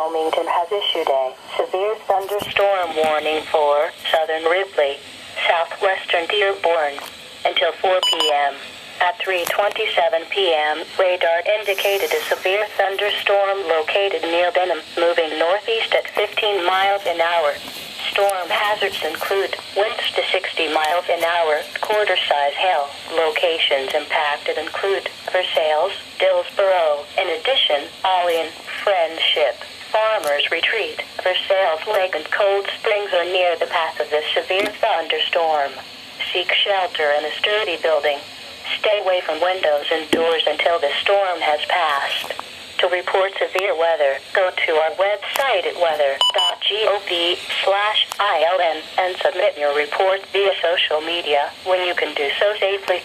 Wilmington has issued a severe thunderstorm warning for southern Ridley, southwestern Dearborn, until 4 p.m. At 3:27 p.m., radar indicated a severe thunderstorm located near Benham, moving northeast at 15 miles an hour. Storm hazards include winds to 60 miles an hour, quarter-size hail. Locations impacted include Versailles, Dillsboro. In addition, Olean, Friendship, Farmers Retreat, Versailles Lake and Cold Springs are near the path of this severe thunderstorm. Seek shelter in a sturdy building. Stay away from windows and doors until the storm has passed. To report severe weather, go to our website at weather.gov/ILN and submit your report via social media when you can do so safely.